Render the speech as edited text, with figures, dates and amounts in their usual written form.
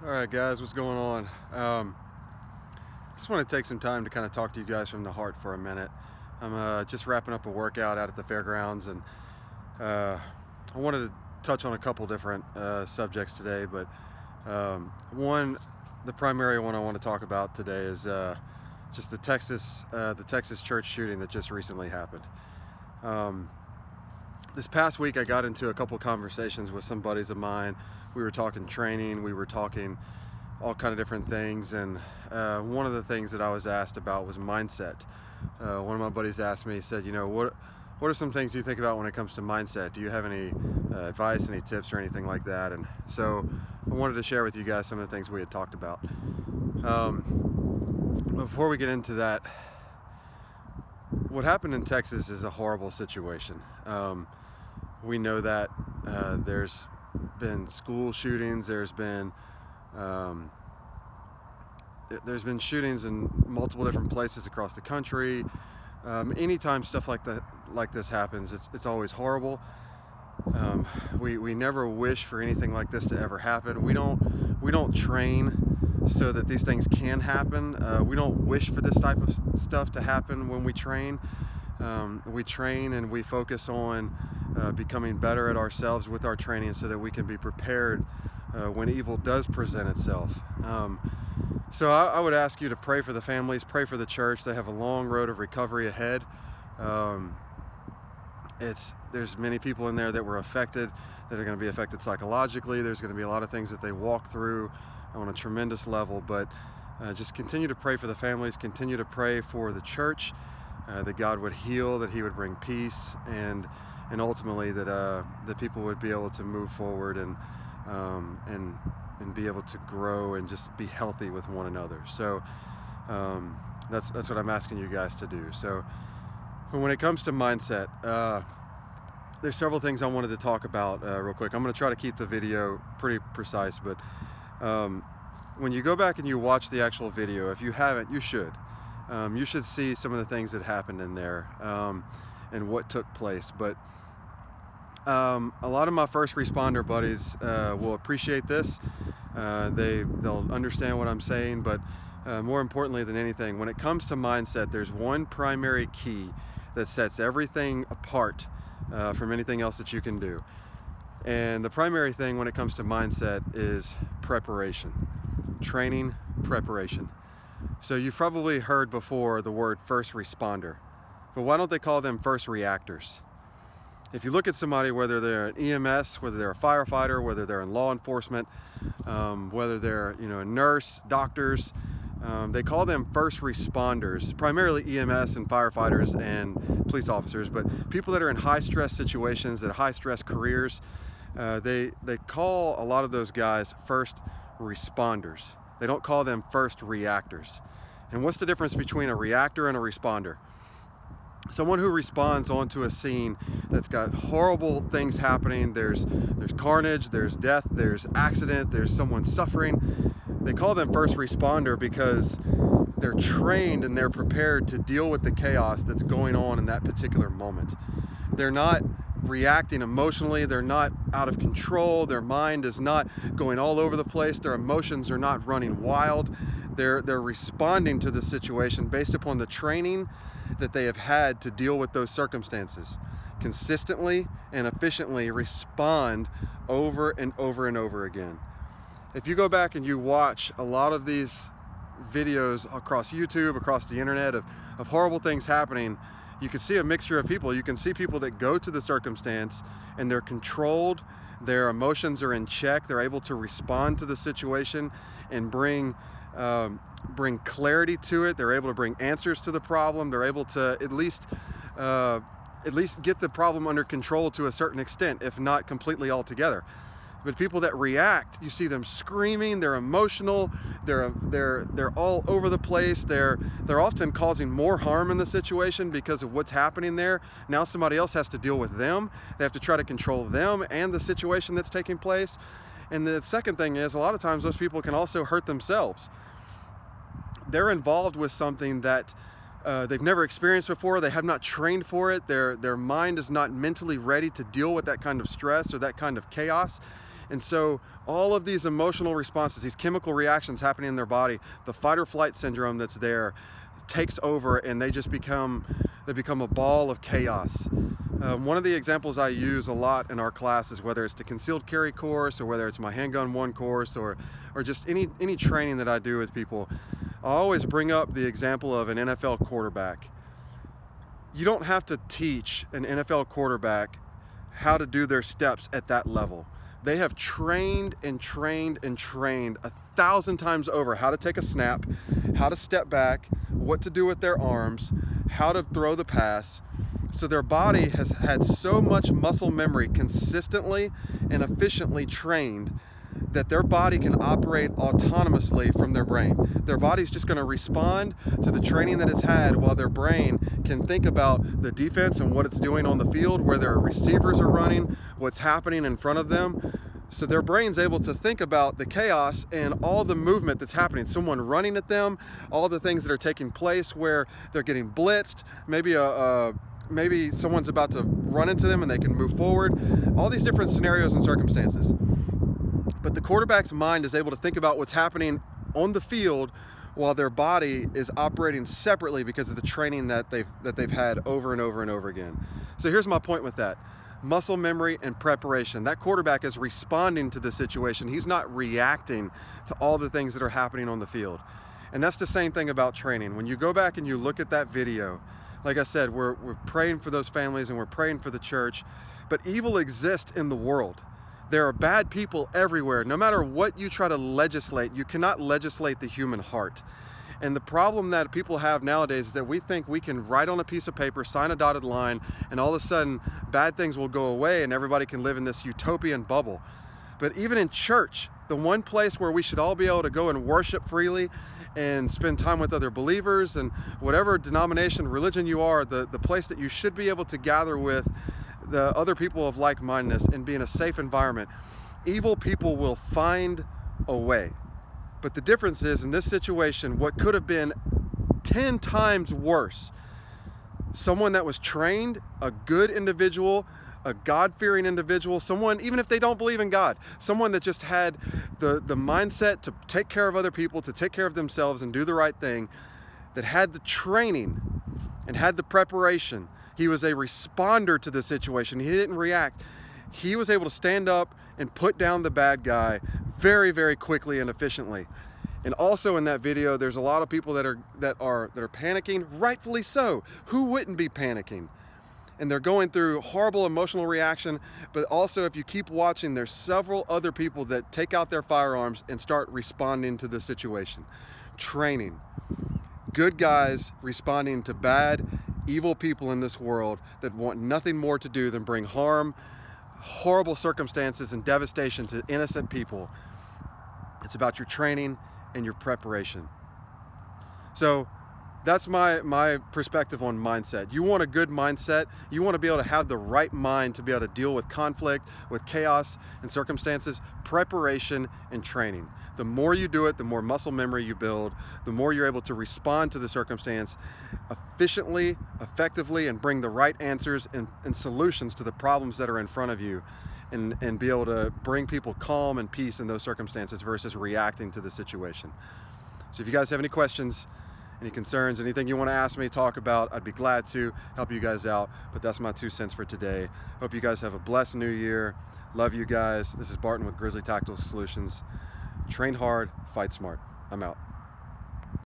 All right, guys, what's going on? Just want to take some time to kind of talk to you guys from the heart for a minute. I'm just wrapping up a workout out at the fairgrounds, and I wanted to touch on a couple different subjects today, but the primary one I want to talk about today is just the Texas church shooting that just recently happened. This past week, I got into a couple conversations with some buddies of mine. We were talking training, we were talking all kind of different things, and one of the things that I was asked about was mindset. One of my buddies asked me, he said, what are some things you think about when it comes to mindset? Do you have any advice, any tips, or anything like that? And so I wanted to share with you guys some of the things we had talked about. But before we get into that, what happened in Texas is a horrible situation. We know that there's been school shootings, there's been shootings in multiple different places across the country. Anytime stuff like this happens, it's always horrible. We never wish for anything like this to ever happen. We don't train so that these things can happen. We don't wish for this type of stuff to happen when we train. We train and we focus on becoming better at ourselves with our training so that we can be prepared when evil does present itself. So I would ask you to pray for the families, pray for the church. They have a long road of recovery ahead. There's many people in there that were affected, that are going to be affected psychologically. There's going to be a lot of things that they walk through on a tremendous level, but just continue to pray for the families, continue to pray for the church, that God would heal, that He would bring peace, and ultimately that the people would be able to move forward and be able to grow and just be healthy with one another. So that's what I'm asking you guys to do. So when it comes to mindset, there's several things I wanted to talk about real quick. I'm going to try to keep the video pretty precise, but when you go back and you watch the actual video, if you haven't, you should. You should see some of the things that happened in there and what took place. But a lot of my first responder buddies will appreciate this. They'll understand what I'm saying, but more importantly than anything, when it comes to mindset, there's one primary key that sets everything apart from anything else that you can do. And the primary thing when it comes to mindset is preparation. Training, preparation. So you've probably heard before the word first responder, but why don't they call them first reactors? If you look at somebody, whether they're an EMS, whether they're a firefighter, whether they're in law enforcement, whether they're a nurse, doctors, they call them first responders, primarily EMS and firefighters and police officers, but people that are in high stress situations, that high stress careers, they call a lot of those guys first responders. They don't call them first reactors. And what's the difference between a reactor and a responder? Someone who responds onto a scene that's got horrible things happening, there's carnage, there's death, there's accident, there's someone suffering. They call them first responder because they're trained and they're prepared to deal with the chaos that's going on in that particular moment. They're not reacting emotionally, they're not out of control, their mind is not going all over the place, their emotions are not running wild. They're responding to the situation based upon the training that they have had to deal with those circumstances. Consistently and efficiently respond over and over and over again. If you go back and you watch a lot of these videos across YouTube, across the internet of horrible things happening, you can see a mixture of people. You can see people that go to the circumstance and they're controlled, their emotions are in check, they're able to respond to the situation and bring clarity to it. They're able to bring answers to the problem. They're able to at least get the problem under control to a certain extent, if not completely altogether. But people that react, you see them screaming, they're emotional, they're all over the place, they're often causing more harm in the situation because of what's happening there. Now somebody else has to deal with them. They have to try to control them and the situation that's taking place. And the second thing is, a lot of times those people can also hurt themselves. They're involved with something that they've never experienced before. They have not trained for it. Their mind is not mentally ready to deal with that kind of stress or that kind of chaos. And so all of these emotional responses, these chemical reactions happening in their body, the fight or flight syndrome that's there takes over, and they become a ball of chaos. One of the examples I use a lot in our classes, whether it's the concealed carry course or whether it's my handgun 1 course or just any training that I do with people, I always bring up the example of an NFL quarterback. You don't have to teach an NFL quarterback how to do their steps at that level. They have trained and trained and trained 1,000 times over how to take a snap, how to step back, what to do with their arms, how to throw the pass. So their body has had so much muscle memory consistently and efficiently trained that their body can operate autonomously from their brain. Their body's just going to respond to the training that it's had, while their brain can think about the defense and what it's doing on the field, where their receivers are running, what's happening in front of them. So their brain's able to think about the chaos and all the movement that's happening. Someone running at them, all the things that are taking place where they're getting blitzed, maybe someone's about to run into them and they can move forward. All these different scenarios and circumstances. But the quarterback's mind is able to think about what's happening on the field while their body is operating separately because of the training that they've had over and over and over again. So here's my point with that. Muscle memory and preparation. That quarterback is responding to the situation. He's not reacting to all the things that are happening on the field. And that's the same thing about training. When you go back and you look at that video, like I said, we're praying for those families and we're praying for the church, but evil exists in the world. There are bad people everywhere. No matter what you try to legislate, you cannot legislate the human heart. And the problem that people have nowadays is that we think we can write on a piece of paper, sign a dotted line, and all of a sudden bad things will go away and everybody can live in this utopian bubble. But even in church, the one place where we should all be able to go and worship freely and spend time with other believers and whatever denomination, religion you are, the place that you should be able to gather with the other people of like-mindedness and be in a safe environment, evil people will find a way. But the difference is, in this situation, what could have been 10 times worse, someone that was trained, a good individual, a God-fearing individual, someone, even if they don't believe in God, someone that just had the mindset to take care of other people, to take care of themselves and do the right thing, that had the training and had the preparation. He was a responder to the situation. He didn't react. He was able to stand up and put down the bad guy very, very quickly and efficiently. And also in that video, there's a lot of people that are panicking, rightfully so. Who wouldn't be panicking? And they're going through horrible emotional reaction. But also, if you keep watching, there's several other people that take out their firearms and start responding to the situation. Training. Good guys responding to bad, evil people in this world that want nothing more to do than bring harm, horrible circumstances, and devastation to innocent people. It's about your training and your preparation. So that's my perspective on mindset. You want a good mindset. You want to be able to have the right mind to be able to deal with conflict, with chaos and circumstances, preparation and training. The more you do it, the more muscle memory you build, the more you're able to respond to the circumstance efficiently, effectively, and bring the right answers and solutions to the problems that are in front of you, and be able to bring people calm and peace in those circumstances versus reacting to the situation. So if you guys have any questions, any concerns, anything you want to ask me, talk about, I'd be glad to help you guys out. But that's my 2 cents for today. Hope you guys have a blessed new year. Love you guys. This is Barton with Grizzly Tactical Solutions. Train hard, fight smart. I'm out.